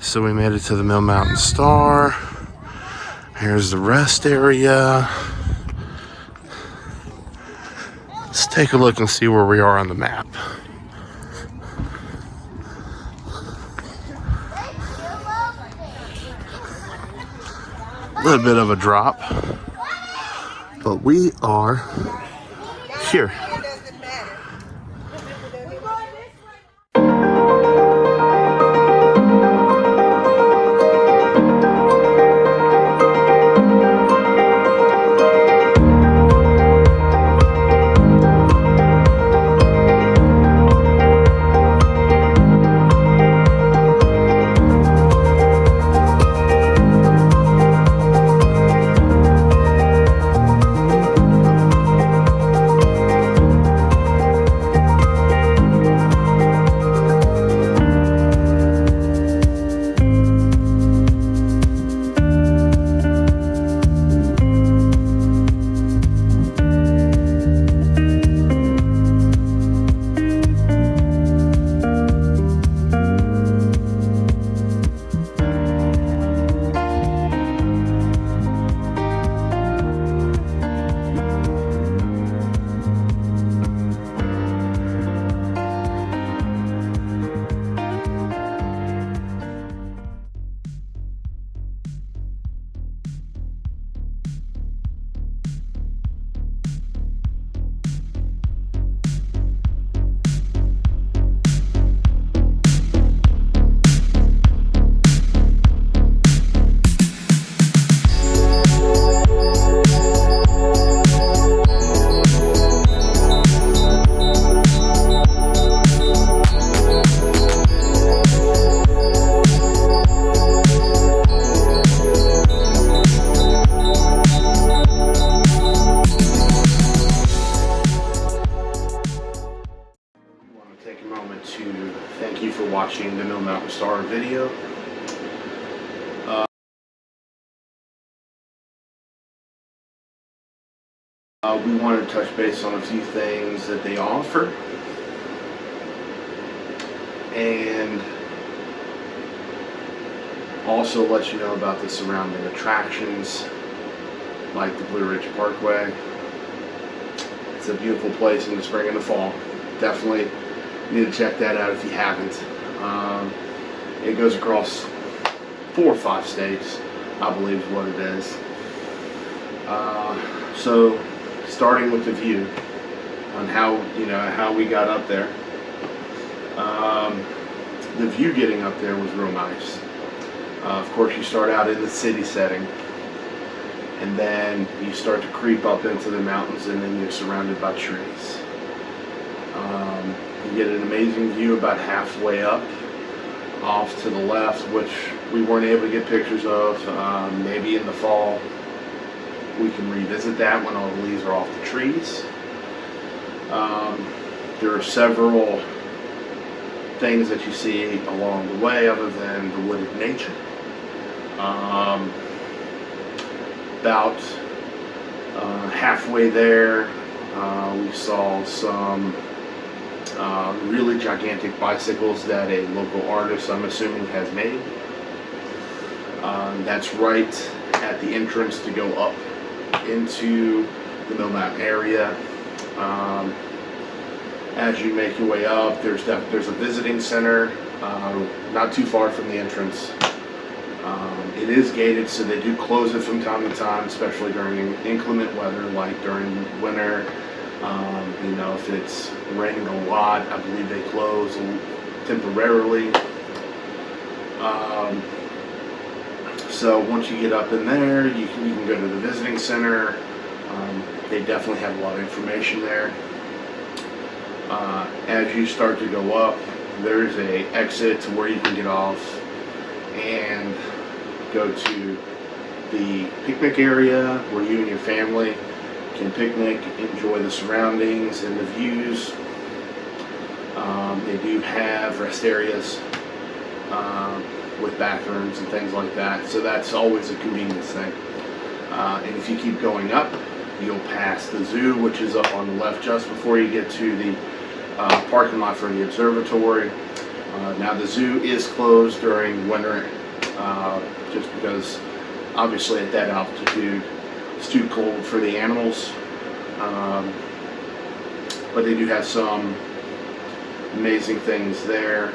So we made it to the Mill Mountain Star. Here's the rest area. Let's take a look and see where we are on the map. A little bit of a drop, but we are here. Thank you for watching the Mill Mountain Star video. We want to touch base on a few things that they offer, and also let you know about the surrounding attractions like the Blue Ridge Parkway. It's a beautiful place in the spring and the fall. Definitely need to check that out if you haven't. It goes across 4 or 5 states, I believe is what it is. So starting with the view on how we got up there. The view getting up there was real nice. Of course, you start out in the city setting, and then you start to creep up into the mountains, and then you're surrounded by trees. You get an amazing view about halfway up. Off to the left, which we weren't able to get pictures of. Maybe in the fall we can revisit that when all the leaves are off the trees. There are several things that you see along the way other than the wooded nature. About halfway there, we saw some really gigantic bicycles that a local artist, I'm assuming, has made. That's right at the entrance to go up into the Mill Mountain area. As you make your way up, there's a visiting center not too far from the entrance. It is gated, so they do close it from time to time, especially during inclement weather, like during winter. If it's raining a lot, I believe they close So once you get up in there, you can go to the visiting center. They definitely have a lot of information there. As you start to go up, there's a exit to where you can get off and go to the picnic area where you and your family can picnic, enjoy the surroundings and the views. They do have rest areas with bathrooms and things like that, so that's always a convenience thing. And if you keep going up, you'll pass the zoo, which is up on the left just before you get to the parking lot for the observatory. Now the zoo is closed during winter just because obviously at that altitude it's too cold for the animals, but they do have some amazing things there.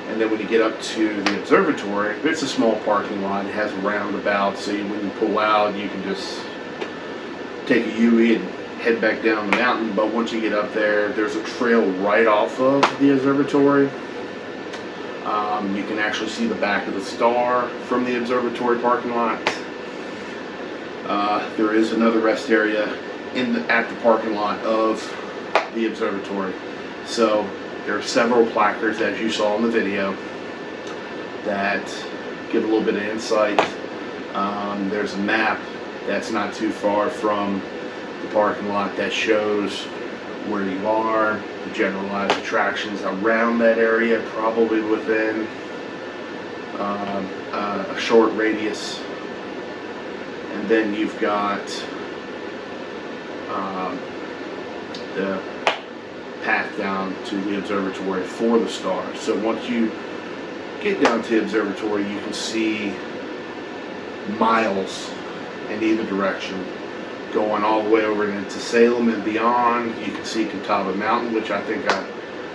And then when you get up to the observatory, it's a small parking lot. It has a roundabout, so when you pull out, you can just take a U-turn and head back down the mountain. But once you get up there, there's a trail right off of the observatory. You can actually see the back of the star from the observatory parking lot. There is another rest area at the parking lot of the observatory. So there are several placards, as you saw in the video, that give a little bit of insight. There's a map that's not too far from the parking lot that shows where you are, the generalized attractions around that area, probably within a short radius. And then you've got the path down to the observatory for the stars. So once you get down to the observatory, you can see miles in either direction, going all the way over into Salem and beyond. You can see Catawba Mountain, which I think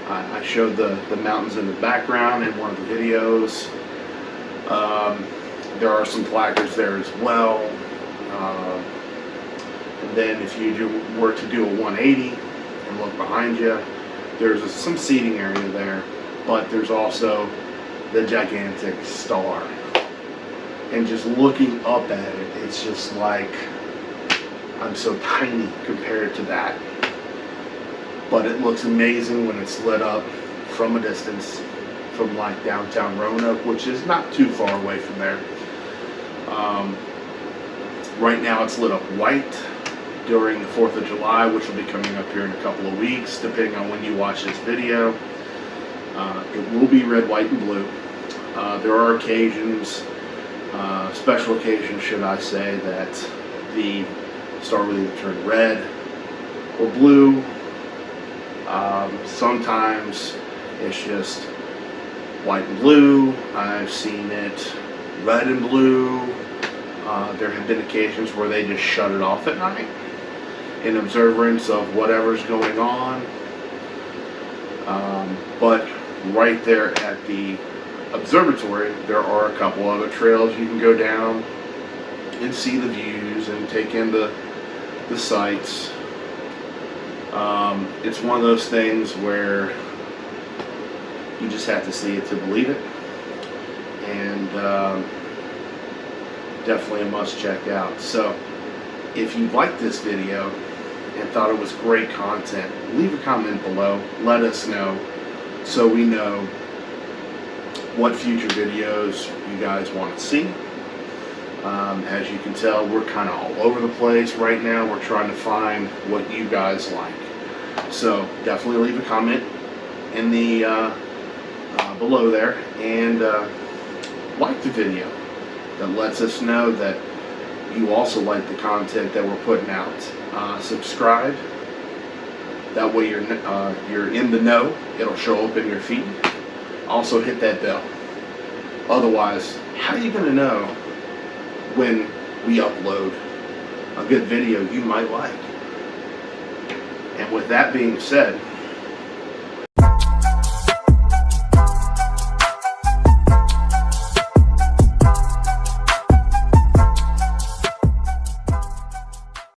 I showed the mountains in the background in one of the videos. There are some placards there as well. And then if you were to do a 180 and look behind you, there's some seating area there, but there's also the gigantic star. And just looking up at it, it's just like, I'm so tiny compared to that. But it looks amazing when it's lit up from a distance, from like downtown Roanoke, which is not too far away from there. Right now it's lit up white during the 4th of July, which will be coming up here in a couple of weeks, depending on when you watch this video. It will be red, white, and blue. There are occasions, special occasions should I say, that the star will either turn red or blue. Sometimes it's just white and blue. I've seen it red and blue. There have been occasions where they just shut it off at night in observance of whatever's going on. But right there at the observatory, there are a couple other trails you can go down and see the views and take in the sights. It's one of those things where you just have to see it to believe it, and definitely a must check out. So if you liked this video and thought it was great content, leave a comment below, let us know so we know what future videos you guys want to see. As you can tell, we're kind of all over the place right now. We're trying to find what you guys like. So definitely leave a comment in the below there, and like the video. That lets us know that you also like the content that we're putting out. Subscribe. That way you're in the know. It'll show up in your feed. Also hit that bell. Otherwise, how are you going to know when we upload a good video you might like? And with that being said,